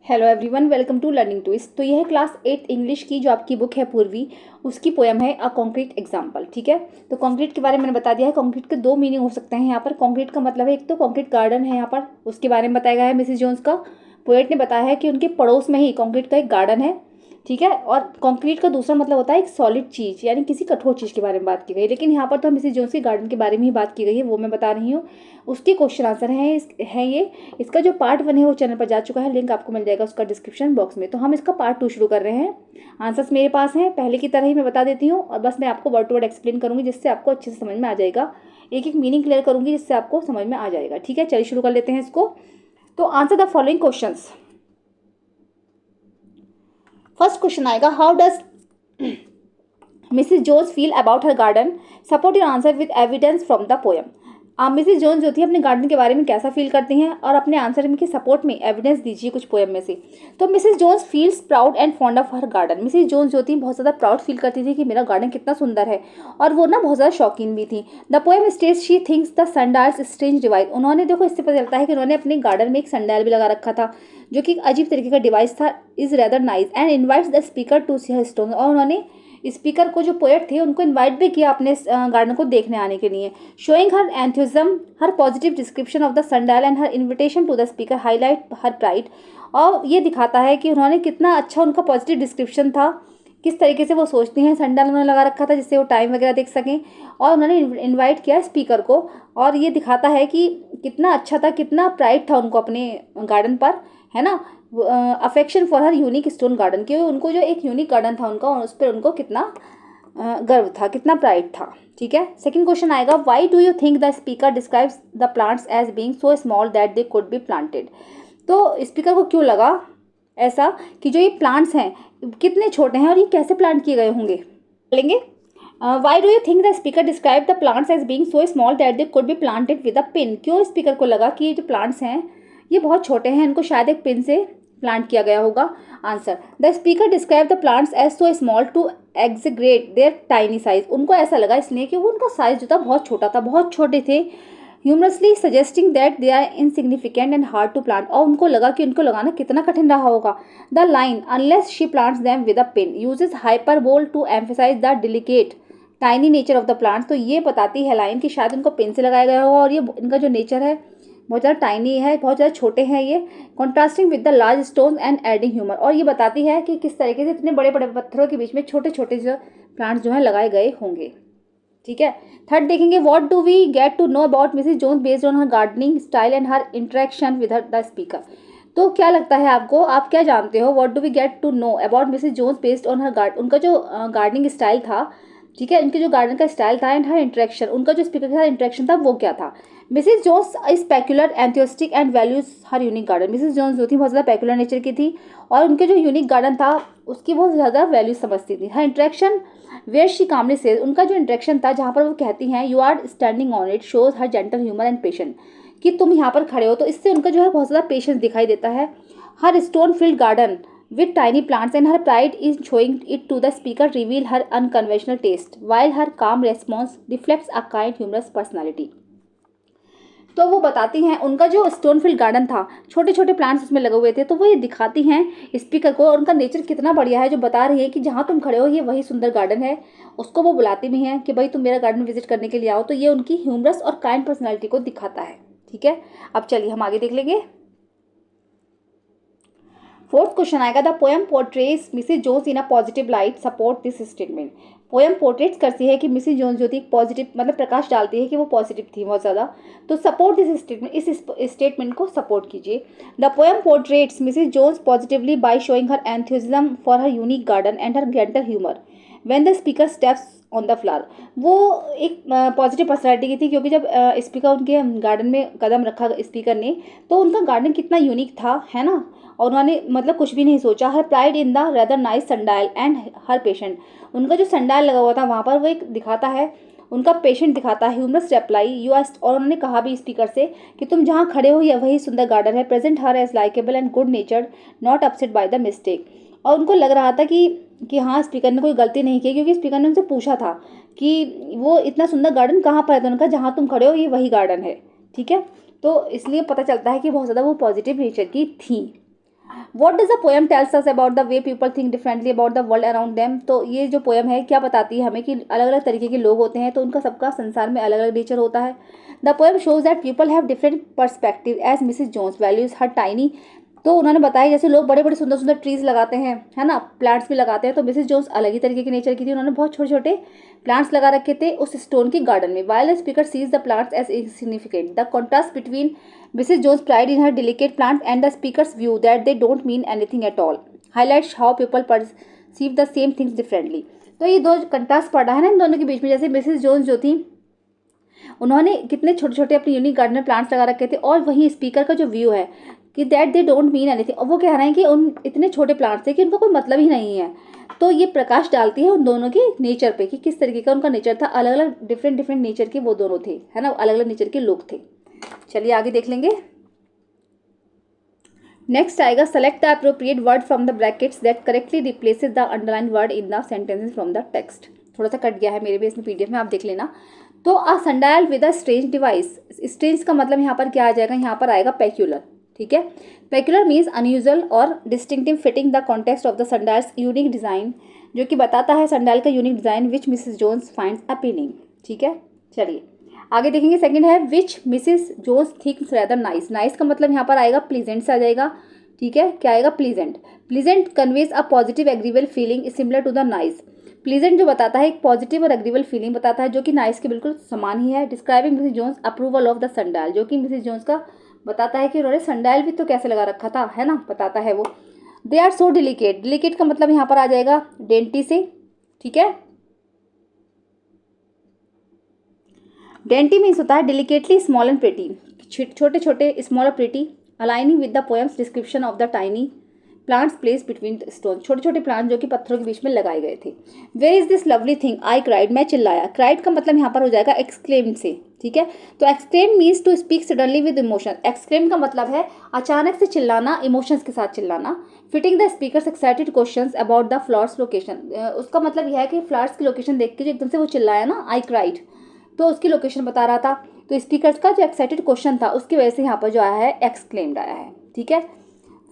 Hello everyone, welcome to learning twist. तो यह है क्लास 8 इंग्लिश की जो आपकी बुक है पूर्वी, उसकी पोयम है अ कॉन्क्रीट एग्जाम्पल। ठीक है, तो कॉन्क्रीट के बारे में मैंने बता दिया है। कॉन्क्रीट के दो मीनिंग हो सकते हैं यहाँ पर। कॉन्क्रीट का मतलब है, एक तो कॉन्क्रीट गार्डन है यहाँ पर, उसके बारे में बताया गया है। मिसिस जोन्स का पोएट ने बताया है कि उनके पड़ोस में ही कॉन्क्रीट का एक गार्डन है। ठीक है, और कंक्रीट का दूसरा मतलब होता है एक सॉलिड चीज़, यानी किसी कठोर चीज़ के बारे में बात की गई। लेकिन यहाँ पर तो मिसिस जोन्स के गार्डन के बारे में ही बात की गई है, वो मैं बता रही हूँ। उसके क्वेश्चन आंसर है ये। इसका जो पार्ट 1 है वो चैनल पर जा चुका है, लिंक आपको मिल जाएगा उसका डिस्क्रिप्शन बॉक्स में। तो हम इसका पार्ट 2 शुरू कर रहे हैं। आंसर्स मेरे पास हैं, पहले की तरह ही मैं बता देती हूँ, और बस मैं आपको वर्ड टू वर्ड एक्सप्लेन करूँगी जिससे आपको अच्छे से समझ में आ जाएगा। एक एक मीनिंग क्लियर करूँगी जिससे आपको समझ में आ जाएगा। ठीक है, चलिए शुरू कर लेते हैं इसको। तो answer the following questions. First question आएगा, how does Mrs Jones feel about her garden, support your answer with evidence from the poem. Mrs Jones जो थी अपने गार्डन के बारे में कैसा फील करती हैं, और अपने आंसर के सपोर्ट में एविडेंस दीजिए कुछ पोएम में से। तो Mrs Jones feels proud and fond of her garden. Mrs Jones जो थी बहुत ज़्यादा प्राउड फील करती थी कि मेरा गार्डन कितना सुंदर है, और वो ना बहुत ज़्यादा शौकीन भी थी। The poem states she thinks the sundials strange device. उन्होंने, देखो इससे पता चलता है कि उन्होंने अपने गार्डन में एक सनडायल भी लगा रखा था, जो कि एक अजीब तरीके का डिवाइस था। Is rather nice and invites the speaker to see her stone. और उन्होंने स्पीकर को, जो पोएट थे, उनको इनवाइट भी किया अपने गार्डन को देखने आने के लिए। Showing her enthusiasm, her positive description of the sundial and her invitation to the speaker highlight her pride. और ये दिखाता है कि उन्होंने कितना अच्छा उनका पॉजिटिव डिस्क्रिप्शन था, किस तरीके से वो सोचती हैं। सनडायल उन्होंने लगा रखा था जिससे वो टाइम वगैरह देख सकें, और उन्होंने इन्वाइट किया स्पीकर को। और ये दिखाता है कि कितना अच्छा था, कितना प्राइड था उनको अपने गार्डन पर, है ना। Affection for her unique stone garden, कि उनको जो एक यूनिक गार्डन था उनका, उस पर उनको कितना गर्व था, कितना प्राइड था। ठीक है, सेकंड क्वेश्चन आएगा, why do you think the speaker describes the plants as being so small that they could be planted. तो स्पीकर को क्यों लगा ऐसा कि जो ये प्लांट्स हैं कितने छोटे हैं और ये कैसे प्लांट किए गए होंगे, लेंगे। Why do you think the speaker describe the plants as being so small that they could be planted with a pin. क्यों स्पीकर को लगा कि ये जो प्लांट्स हैं ये बहुत छोटे हैं, इनको शायद एक पिन से प्लांट किया गया होगा। Answer, the speaker describe the plants as so small to exaggerate their tiny size. उनको ऐसा लगा इसलिए कि वो उनका साइज जो था बहुत छोटा था, बहुत छोटे थे। Humorously suggesting that they are insignificant and hard to plant. और उनको लगा कि उनको लगाना कितना कठिन रहा होगा। The line unless she plants them with a pin uses hyperbole to emphasise the delicate tiny nature of the plants. तो ये बताती है लाइन कि शायद उनको पेन से लगाया गया होगा, और ये इनका जो नेचर है बहुत ज़्यादा टाइनी है, बहुत ज़्यादा छोटे हैं ये। Contrasting with the large stone and adding humour. और ये बताती है कि किस तरीके से इतने बड़े बड़े पत्थरों के बीच में छोटे छोटे जो प्लांट्स जो है लगाए गए होंगे। ठीक है, थर्ड देखेंगे, what do we get to know about Mrs Jones based on her gardening style and her interaction with her the speaker. तो क्या लगता है आपको, आप क्या जानते हो, what do we get to know about Mrs Jones based on her उनका जो गार्डनिंग स्टाइल था। ठीक है, उनके जो गार्डन का स्टाइल था एंड हर इंटरेक्शन, उनका जो स्पीकर के साथ इंटरेक्शन था वो क्या था। Mrs Jones is peculiar enthusiastic and values her unique garden. Mrs Jones जो थी बहुत ज़्यादा पेक्युलर नेचर की थी, और उनके जो यूनिक गार्डन था उसकी बहुत ज़्यादा वैल्यूज समझती थी। Her interaction where she calmly says, उनका जो इंटरेक्शन था जहाँ पर वो कहती हैं you are standing on it shows her gentle humour and patient, कि तुम यहाँ पर खड़े हो, तो इससे उनका जो है बहुत ज़्यादा पेशेंस दिखाई देता है। Her stone field garden with tiny plants and her pride in showing it to the speaker reveal her unconventional taste, while her calm response reflects a kind humorous personality। तो वो बताती हैं उनका जो स्टोनफील्ड गार्डन था, छोटे छोटे प्लांट्स उसमें लगे हुए थे, तो वो ये दिखाती हैं स्पीकर को, और उनका नेचर कितना बढ़िया है, जो बता रही है कि जहाँ तुम खड़े हो ये वही सुंदर गार्डन है। उसको वो बुलाती भी हैं कि भाई तुम मेरा गार्डन विजिट करने के लिए आओ। तो ये उनकी ह्यूमरस और काइंड पर्सनैलिटी को दिखाता है। ठीक है, अब चलिए हम आगे देख लेंगे। फोर्थ क्वेश्चन आएगा, the poem portrays Mrs Jones in a positive light, support this statement. Poem portrait करती है कि मिसिस जोन्स जो थी पॉजिटिव, मतलब प्रकाश डालती है कि वो पॉजिटिव थी बहुत ज़्यादा। तो सपोर्ट दिस स्टेटमेंट, इस स्टेटमेंट को सपोर्ट कीजिए। The poem portrays Mrs Jones positively by showing her enthusiasm for her unique garden and her gentle humour when the speaker steps on the flower. वो एक positive personality की थी, क्योंकि जब speaker उनके गार्डन में कदम रखा स्पीकर ने, तो उनका गार्डन कितना यूनिक था, है ना। और उन्होंने मतलब कुछ भी नहीं सोचा। Her pride in the rather nice sundial and her patient, उनका जो सनडायल लगा हुआ था वहाँ पर वो एक दिखाता है, उनका पेशेंट दिखाता है। ह्यूमरस रिप्लाई यू आर, और उन्होंने कहा भी स्पीकर से कि तुम जहाँ खड़े हो ये वही सुंदर गार्डन है। Present her as likeable and good natured not upset by the mistake. और उनको लग रहा था कि हाँ स्पीकर ने कोई गलती नहीं की, क्योंकि स्पीकर ने उनसे पूछा था कि वो इतना सुंदर गार्डन कहाँ पर है, तो उनका जहाँ तुम खड़े हो ये वही गार्डन है। ठीक है, तो इसलिए पता चलता है कि बहुत ज़्यादा वो पॉजिटिव नेचर की थी। What does the poem tells us about the way people think differently about the world around them. तो ये जो पोएम है क्या बताती है हमें कि अलग अलग तरीके के लोग होते हैं तो उनका सबका संसार में अलग अलग नेचर होता है। The poem shows that people have different perspective as Mrs Jones values her tiny. तो उन्होंने बताया जैसे लोग बड़े बड़े सुंदर सुंदर ट्रीज लगाते हैं, है ना, प्लांट्स भी लगाते हैं, तो मिसिस जोन्स अलग ही तरीके के नेचर की थी, उन्होंने बहुत छोटे छोटे प्लांट्स लगा रखे थे उस स्टोन के गार्डन में। While the speaker sees the plants as insignificant, the contrast between Mrs. Jones' pride in her delicate plants and the speaker's view that they don't mean anything at all highlights how people perceive the same things differently। तो ये दो contrast पड़ा है ना इन दोनों के बीच में। जैसे मिसेस जोन्स जो थी उन्होंने कितने छोटे छोटे अपने यूनिक गार्डन में प्लांट्स लगा रखे थे, और वहीं स्पीकर का जो व्यू है कि that they don't mean anything, और वो कह रहे हैं कि उन इतने छोटे प्लांट्स थे कि उनका कोई मतलब ही नहीं है। तो ये प्रकाश डालती है उन दोनों के नेचर पे कि किस तरीके का उनका नेचर था, अलग अलग डिफरेंट नेचर के वो दोनों थे, है ना, अलग अलग नेचर के लोग थे। चलिए आगे देख लेंगे। नेक्स्ट आएगा select the appropriate word from the brackets that correctly replaces the underline word in the sentences from the text. थोड़ा सा कट गया है मेरे भी इसमें पीडीएफ में, आप देख लेना। तो a sundial with a strange device, strange का मतलब यहाँ पर क्या आ जाएगा, यहाँ पर आएगा पेक्यूलर। ठीक है, पेक्यूलर मीन्स अनयूजुअल और distinctive fitting the context of the sundials unique design, जो कि बताता है सनडायल का unique design which Mrs Jones finds appealing. ठीक है, चलिए आगे देखेंगे। सेकंड है which Mrs Jones thinks rather nice. Nice का मतलब यहाँ पर आएगा प्लीजेंट से आ जाएगा। ठीक है, क्या आएगा, pleasant. Pleasant conveys a positive agreeable feeling similar to the nice. Pleasant जो बताता है एक पॉजिटिव और एग्रीबल फीलिंग बताता है जो कि नाइस के बिल्कुल समान ही है। Describing Mrs Jones approval of the sundial, जो कि मिसेस जोन्स का बताता है कि उन्होंने सनडायल भी तो कैसे लगा रखा था, है ना, बताता है वो। They are so delicate, delicate का मतलब यहाँ पर आ जाएगा डेंटी से। ठीक है, डेंटी मीन्स होता है डिलिकेटली स्मॉल एंड प्रिटी, छोटे छोटे स्मॉल और pretty, aligning with the poems description of the tiny plants place between stone, छोटे छोटे प्लांट जो कि पत्थरों के बीच में लगाए गए थे। Where is this lovely thing I cried, मैं चिल्लाया। क्राइड का मतलब यहाँ पर हो जाएगा एक्सक्लेम से। ठीक है, तो exclaim means to speak suddenly with emotion. Exclaim का मतलब है अचानक से चिल्लाना, इमोशंस के साथ चिल्लाना। Fitting the speakers excited questions about the flowers location, उसका मतलब यह है कि फ्लावर्स की लोकेशन देख के जो एकदम से वो चिल्लाया ना, आई क्राइड, तो उसकी लोकेशन बता रहा था। तो स्पीकर्स का जो एक्साइटेड क्वेश्चन था उसकी वजह से यहाँ पर जो आया है एक्सक्लेम्ड आया है। ठीक है,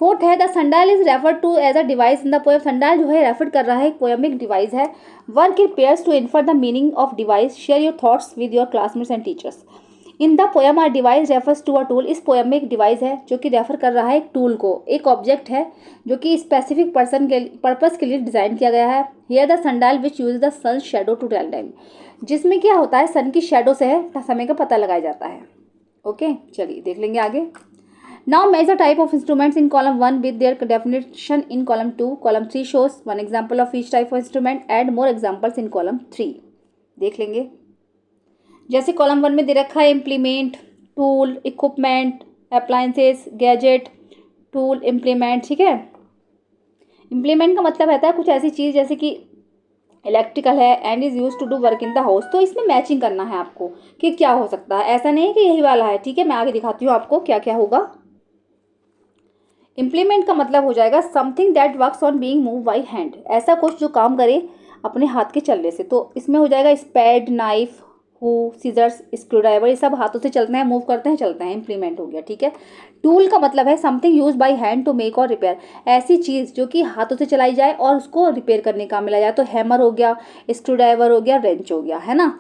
फोर्थ है the sundial is refer to as a device in the poem. Sundial जो है रेफर कर रहा है एक पोएमिक डिवाइस है। Work in pairs to infer the meaning of device, share your thoughts with your classmates and teachers. In the poem are device refers to a tool, इस पोएम में एक डिवाइस है जो कि रेफर कर रहा है एक टूल को, एक ऑब्जेक्ट है जो कि स्पेसिफिक पर्सन के पर्पस के लिए डिजाइन किया गया है। Here the sundial which use the sun shadow to tell time, जिसमें क्या होता है सन की शेडो से है समय का पता लगाया जाता है। ओके, चलिए देख लेंगे आगे। Now match the type of instruments in column 1 with their definition in column 2। Column 3 shows one example of each type of instrument, add more examples in column 3। देख लेंगे। जैसे कॉलम 1 में दे रखा है implement, tool, equipment, appliances, gadget, tool, implement. ठीक है, implement का मतलब रहता है कुछ ऐसी चीज़ जैसे कि इलेक्ट्रिकल है and is use to do work in the house. तो इसमें मैचिंग करना है आपको कि क्या हो सकता है, ऐसा नहीं है कि यही वाला है। ठीक है, मैं आगे दिखाती हूँ आपको क्या क्या होगा। इम्प्लीमेंट का मतलब हो जाएगा something that works on being move by hand, ऐसा कुछ जो काम करे अपने हाथ के चलने से। तो इसमें हो जाएगा स्पैड, नाइफ, हु, सीजर्स, स्क्रू ड्राइवर, ये सब हाथों से चलते हैं, मूव करते हैं, चलते हैं, इम्प्लीमेंट हो गया। ठीक है, टूल का मतलब है something use by hand to make or repair, ऐसी चीज़ जो कि हाथों से चलाई जाए और उसको रिपेयर करने का मिला जाए। तो हैमर हो गया, स्क्रू ड्राइवर हो गया, रेंच हो गया, है ना।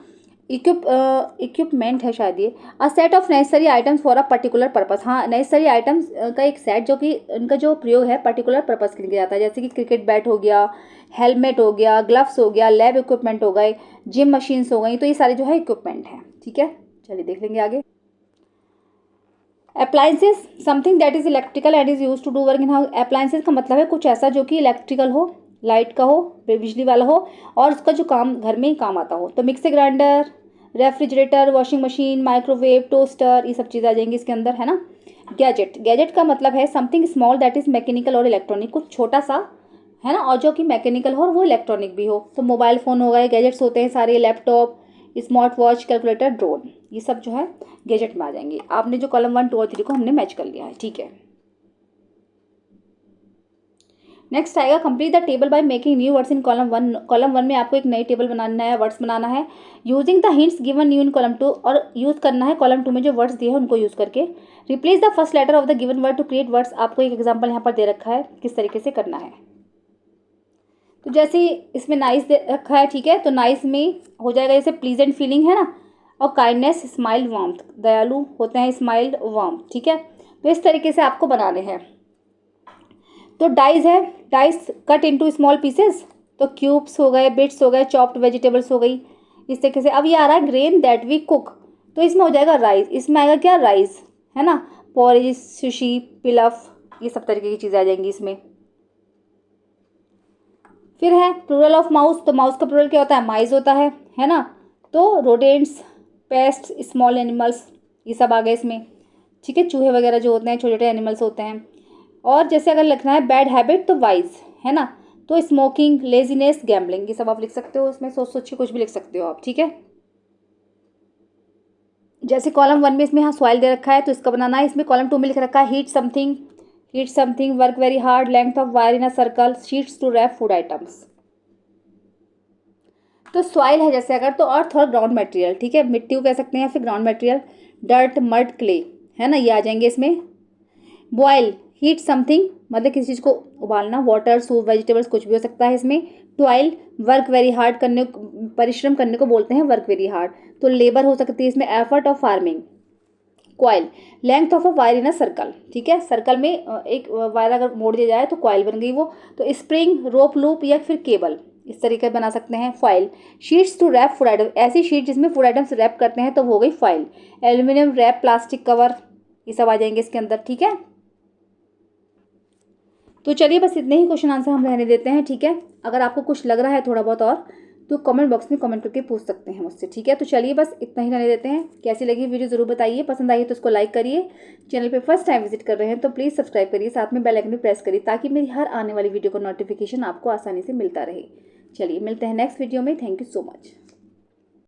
इक्विपमेंट है शायद ये। A set of necessary items for a particular purpose, हाँ नेसेसरी आइटम्स का एक सेट जो कि उनका जो प्रयोग है पर्टिकुलर पर्पस के लिए किया जाता है। जैसे कि क्रिकेट बैट हो गया, हेलमेट हो गया, ग्लव्स हो गया, लैब इक्विपमेंट हो गए, जिम मशीन्स हो गई, तो ये सारे जो है इक्विपमेंट हैं। ठीक है, चलिए देख लेंगे आगे। Appliances something that is electrical and is use to do work in house. Appliances का मतलब है कुछ ऐसा जो कि इलेक्ट्रिकल हो, लाइट का हो, बिजली वाला हो, और उसका जो काम घर में ही काम आता हो। तो mixer grinder, refrigerator, washing machine, microwave, toaster, ये सब चीज़ें आ जाएंगी इसके अंदर, है ना। गैजेट, गैजेट का मतलब है something small that is mechanical और इलेक्ट्रॉनिक, कुछ छोटा सा, है ना, और जो कि मैकेनिकल हो और वो इलेक्ट्रॉनिक भी हो। तो मोबाइल फ़ोन हो गए, गैजेट्स होते हैं सारे, laptop, smart watch, calculator, drone, ये सब जो है गैजेट में आ जाएंगे। आपने जो कॉलम 1, 2 और 3 को हमने मैच कर लिया है। ठीक है, नेक्स्ट आएगा complete the table by making new words in column 1। Column 1 में आपको एक नई टेबल बनाना, नया वर्ड्स बनाना है using the hints given new in column 2, और यूज़ करना है कॉलम 2 में जो वर्ड्स दिए हैं उनको यूज़ करके। Replace the first letter of the given word to create words. आपको एक एग्जाम्पल यहाँ पर दे रखा है किस तरीके से करना है। तो जैसे इसमें नाइस दे रखा है, ठीक है, तो नाइस में हो जाएगा जैसे प्लीजेंट फीलिंग है ना, और काइंडनेस, स्माइल, वार्मथ, दयालु होते हैं, स्माइल, वार्म, ठीक है। तो इस तरीके से आपको बनाने हैं। तो डाइस है, dice cut into small pieces, तो क्यूब्स हो गए, बिट्स हो गए, चॉप्ड वेजिटेबल्स हो गई, इस तरीके से। अब ये आ रहा है ग्रेन दैट वी कुक, तो इसमें हो जाएगा राइस, इसमें आएगा क्या, राइस, है ना, पॉरेज, सुशी, पिलफ, ये सब तरीके की चीज़ें आ जाएंगी इसमें। फिर है प्लूरल ऑफ माउस, तो माउस का प्लूरल क्या होता है, माइज होता है ना। तो रोडेंट्स, पेस्ट, स्मॉल एनिमल्स, ये सब आ गए इसमें, ठीक है, चूहे वगैरह जो होते हैं, छोटे छोटे एनिमल्स होते हैं। और जैसे अगर लिखना है बैड हैबिट, तो वाइज, है ना, तो स्मोकिंग, लेजीनेस, गैम्बलिंग, ये सब आप लिख सकते हो, उसमें सोच सोच के कुछ भी लिख सकते हो आप, ठीक है। जैसे कॉलम 1 में इसमें यहाँ सॉइल दे रखा है तो इसका बनाना है। इसमें कॉलम 2 में लिख रखा है heat something, work very hard, length of wire in a circle, sheets to wrap food items. तो सॉइल है जैसे अगर, तो अर्थ और ग्राउंड मटेरियल, ठीक है, मिट्टी को कह सकते हैं या फिर ground material, dirt, mud, clay, है ना, ये आ जाएंगे इसमें। बॉयल, हीट समथिंग, मतलब किसी चीज़ को उबालना, वाटर, सूप, वेजिटेबल्स, कुछ भी हो सकता है इसमें। टॉयल, वर्क वेरी हार्ड, करने, परिश्रम करने को बोलते हैं वर्क वेरी हार्ड, तो लेबर हो सकती है इसमें, effort of farming. Coil, length of a wire in a circle, ठीक है, सर्कल में एक वायर अगर मोड़ दिया जाए तो कॉयल बन गई वो। तो स्प्रिंग, रोप, लूप या फिर केबल, इस तरीके बना सकते हैं। Foil, sheets to wrap food item, ऐसी शीट जिसमें फूड आइटम्स रैप करते हैं तो हो गई foil. Aluminium wrap, plastic cover, ये सब आ जाएंगे इसके अंदर, ठीक है। तो चलिए बस इतने ही क्वेश्चन आंसर हम रहने देते हैं, ठीक है। अगर आपको कुछ लग रहा है थोड़ा बहुत और, तो कमेंट बॉक्स में कमेंट करके पूछ सकते हैं मुझसे, ठीक है। तो चलिए बस इतना ही रहने देते हैं। कैसी लगी वीडियो ज़रूर बताइए, पसंद आई तो उसको लाइक करिए, चैनल पे फर्स्ट टाइम विजिट कर रहे हैं तो प्लीज़ सब्सक्राइब करिए, साथ में बेल आइकन भी प्रेस करिए ताकि मेरी हर आने वाली वीडियो का नोटिफिकेशन आपको आसानी से मिलता रहे। चलिए मिलते हैं नेक्स्ट वीडियो में। Thank you so much.